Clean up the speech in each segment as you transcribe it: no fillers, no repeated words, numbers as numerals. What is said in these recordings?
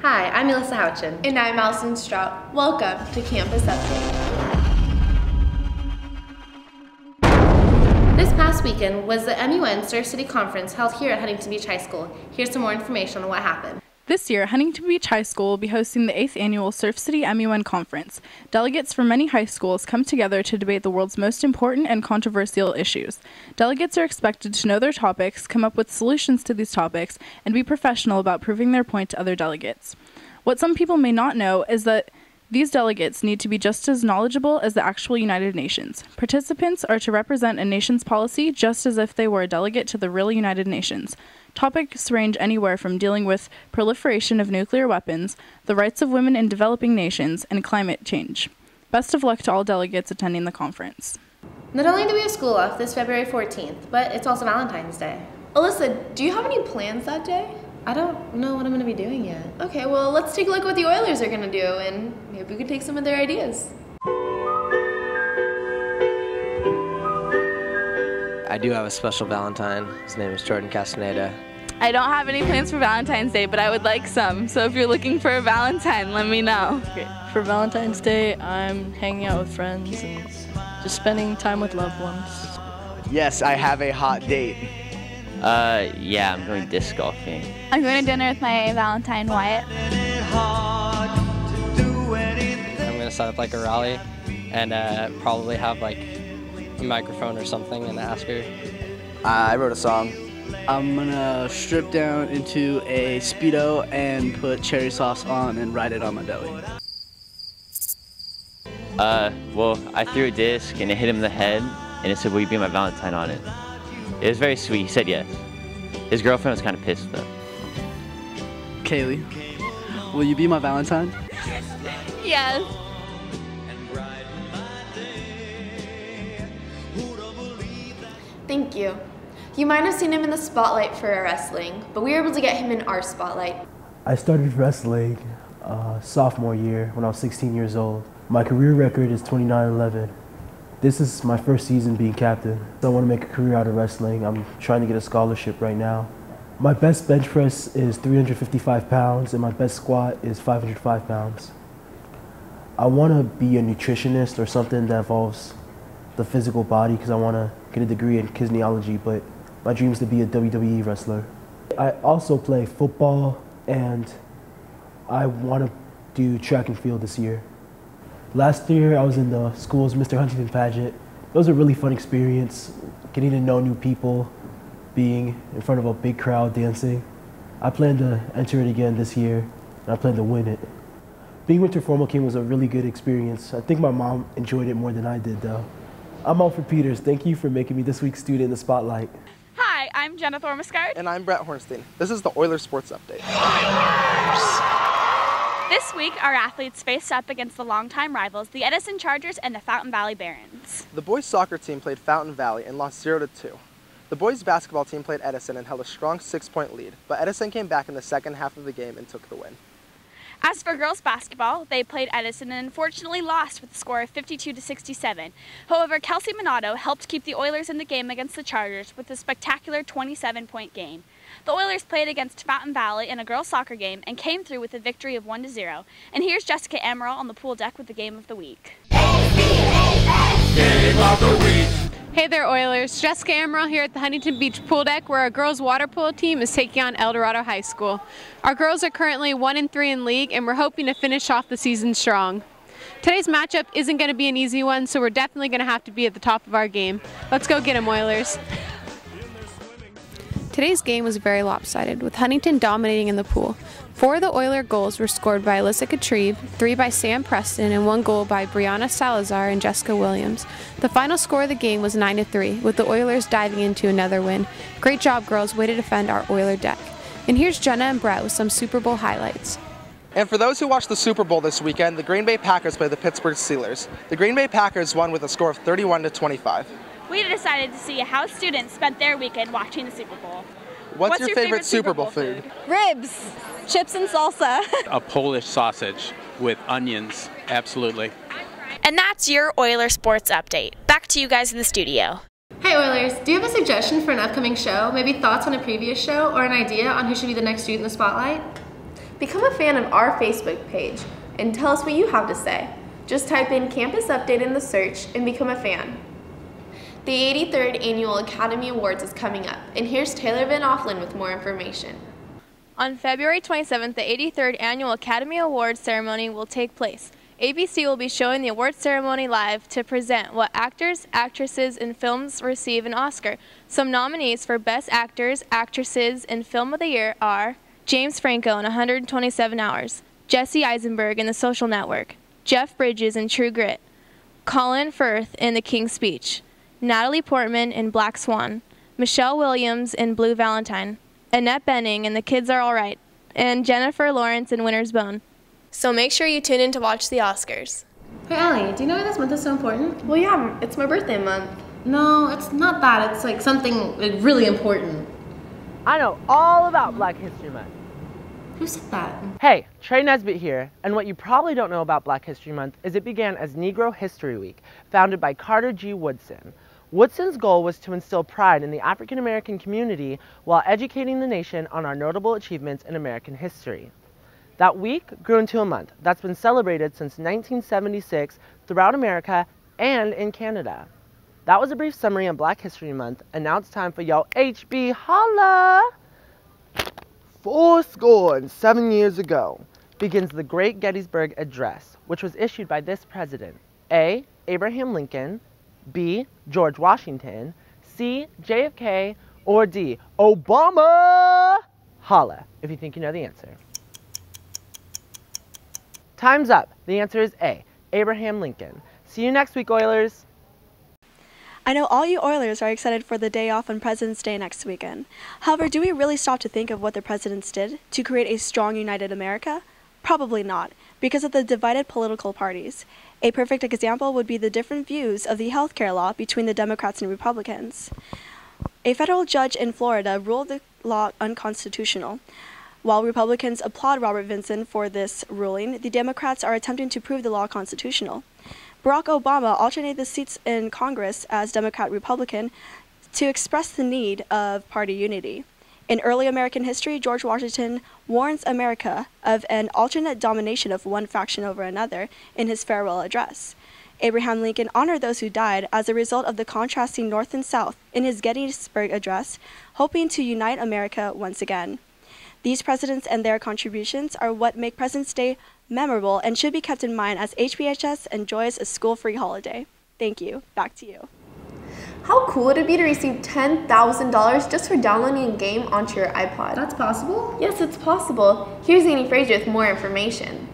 Hi, I'm Melissa Houchin. And I'm Allison Strout. Welcome to Campus Update. This past weekend was the MUN Surf City Conference held here at Huntington Beach High School. Here's some more information on what happened. This year, Huntington Beach High School will be hosting the 8th annual Surf City MUN Conference. Delegates from many high schools come together to debate the world's most important and controversial issues. Delegates are expected to know their topics, come up with solutions to these topics, and be professional about proving their point to other delegates. What some people may not know is that these delegates need to be just as knowledgeable as the actual United Nations. Participants are to represent a nation's policy just as if they were a delegate to the real United Nations. Topics range anywhere from dealing with proliferation of nuclear weapons, the rights of women in developing nations, and climate change. Best of luck to all delegates attending the conference. Not only do we have school off this February 14th, but it's also Valentine's Day. Alyssa, do you have any plans that day? I don't know what I'm going to be doing yet. Okay, well, let's take a look at what the Oilers are going to do, and maybe we can take some of their ideas. I do have a special Valentine. His name is Jordan Castaneda. I don't have any plans for Valentine's Day, but I would like some. So if you're looking for a Valentine, let me know. Okay. For Valentine's Day, I'm hanging out with friends and just spending time with loved ones. Yes, I have a hot date. Yeah, I'm going disc golfing. I'm going to dinner with my Valentine, Wyatt. I'm going to set up like a rally and probably have like a microphone or something and ask her. I wrote a song. I'm gonna strip down into a Speedo and put cherry sauce on and ride it on my belly. Well, I threw a disc and it hit him in the head and it said, "Will you be my Valentine?" on it. It was very sweet. He said yes. His girlfriend was kind of pissed though. Kaylee, will you be my Valentine? Yes. Thank you. You might have seen him in the spotlight for wrestling, but we were able to get him in our spotlight. I started wrestling sophomore year when I was 16 years old. My career record is 29-11. This is my first season being captain. I want to make a career out of wrestling. I'm trying to get a scholarship right now. My best bench press is 355 pounds and my best squat is 505 pounds. I want to be a nutritionist or something that involves the physical body because I want to get a degree in kinesiology, but my dream is to be a WWE wrestler. I also play football and I want to do track and field this year. Last year I was in the school's Mr. Huntington pageant. It was a really fun experience, getting to know new people, being in front of a big crowd dancing. I plan to enter it again this year and I plan to win it. Being Winter Formal King was a really good experience. I think my mom enjoyed it more than I did though. I'm Alfred Peters. Thank you for making me this week's student in the spotlight. Hi, I'm Jenna Thormascard. And I'm Brett Hornstein. This is the Oilers Sports Update. This week, our athletes faced up against the longtime rivals, the Edison Chargers and the Fountain Valley Barons. The boys soccer team played Fountain Valley and lost 0-2. The boys basketball team played Edison and held a strong 6-point lead, but Edison came back in the second half of the game and took the win. As for girls basketball, they played Edison and unfortunately lost with a score of 52-67. However, Kelsey Minato helped keep the Oilers in the game against the Chargers with a spectacular 27-point game. The Oilers played against Fountain Valley in a girls soccer game and came through with a victory of 1-0. And here's Jessica Amaral on the pool deck with the game of the week. Game of the week. Hey there, Oilers. Jessica Amaral here at the Huntington Beach pool deck where our girls water polo team is taking on El Dorado High School. Our girls are currently 1-3 in league and we're hoping to finish off the season strong. Today's matchup isn't going to be an easy one, so we're definitely going to have to be at the top of our game. Let's go get 'em, Oilers. Today's game was very lopsided, with Huntington dominating in the pool. 4 of the Oiler goals were scored by Alyssa Katrib, 3 by Sam Preston, and 1 goal by Brianna Salazar and Jessica Williams. The final score of the game was 9-3, with the Oilers diving into another win. Great job, girls. Way to defend our Oiler deck. And here's Jenna and Brett with some Super Bowl highlights. And for those who watched the Super Bowl this weekend, the Green Bay Packers played the Pittsburgh Steelers. The Green Bay Packers won with a score of 31-25. We decided to see how students spent their weekend watching the Super Bowl. What's your favorite Super Bowl food? Ribs, chips and salsa. A Polish sausage with onions, absolutely. And that's your Oiler Sports Update. Back to you guys in the studio. Hey Oilers, do you have a suggestion for an upcoming show? Maybe thoughts on a previous show or an idea on who should be the next student in the spotlight? Become a fan of our Facebook page and tell us what you have to say. Just type in Campus Update in the search and become a fan. The 83rd Annual Academy Awards is coming up, and here's Taylor Van Offlin with more information. On February 27th, the 83rd Annual Academy Awards ceremony will take place. ABC will be showing the awards ceremony live to present what actors, actresses, and films receive an Oscar. Some nominees for Best Actors, Actresses, and Film of the Year are James Franco in 127 Hours, Jesse Eisenberg in The Social Network, Jeff Bridges in True Grit, Colin Firth in The King's Speech, Natalie Portman in Black Swan, Michelle Williams in Blue Valentine, Annette Bening in The Kids Are All Right, and Jennifer Lawrence in Winter's Bone. So make sure you tune in to watch the Oscars. Hey Allie, do you know why this month is so important? Well, yeah, it's my birthday month. No, it's not that. It's like something really important. I know all about Black History Month. Who said that? Hey, Trey Nesbitt here, and what you probably don't know about Black History Month is it began as Negro History Week, founded by Carter G. Woodson. Woodson's goal was to instill pride in the African American community while educating the nation on our notable achievements in American history. That week grew into a month that's been celebrated since 1976 throughout America and in Canada. That was a brief summary on Black History Month, and now it's time for y'all HB Holla! 7 years ago begins the Great Gettysburg Address, which was issued by this president: A. Abraham Lincoln, B. George Washington, C. JFK, or D. Obama? Holla if you think you know the answer. Time's up. The answer is A. Abraham Lincoln. See you next week, Oilers. I know all you Oilers are excited for the day off on President's Day next weekend. However, do we really stop to think of what the presidents did to create a strong, united America? Probably not, because of the divided political parties. A perfect example would be the different views of the healthcare law between the Democrats and Republicans. A federal judge in Florida ruled the law unconstitutional. While Republicans applaud Robert Vinson for this ruling, the Democrats are attempting to prove the law constitutional. Barack Obama alternated the seats in Congress as Democrat-Republican to express the need of party unity. In early American history, George Washington warns America of an alternate domination of one faction over another in his farewell address. Abraham Lincoln honored those who died as a result of the contrasting North and South in his Gettysburg Address, hoping to unite America once again. These presidents and their contributions are what make President's Day memorable and should be kept in mind as HBHS enjoys a school-free holiday. Thank you. Back to you. How cool would it be to receive $10,000 just for downloading a game onto your iPod? That's possible? Yes, it's possible. Here's Annie Fraser with more information.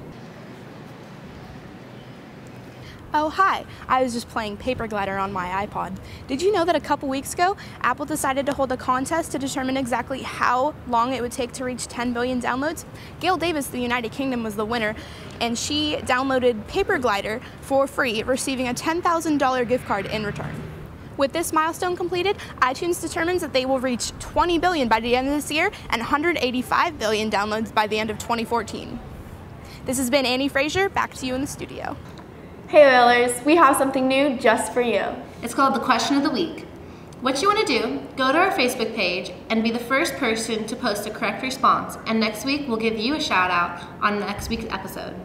Oh, hi. I was just playing Paper Glider on my iPod. Did you know that a couple weeks ago, Apple decided to hold a contest to determine exactly how long it would take to reach 10 billion downloads? Gail Davis, the United Kingdom, was the winner, and she downloaded Paper Glider for free, receiving a $10,000 gift card in return. With this milestone completed, iTunes determines that they will reach 20 billion by the end of this year and 185 billion downloads by the end of 2014. This has been Annie Fraser. Back to you in the studio. Hey Oilers, we have something new just for you. It's called the Question of the Week. What you want to do, go to our Facebook page and be the first person to post a correct response, and next week we'll give you a shout out on next week's episode.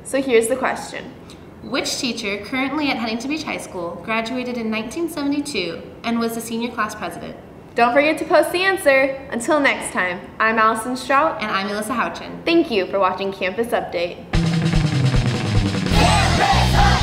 So here's the question. Which teacher currently at Huntington Beach High School graduated in 1972 and was the senior class president? Don't forget to post the answer. Until next time, I'm Allison Strout. And I'm Melissa Houchin. Thank you for watching Campus Update. Campus Update!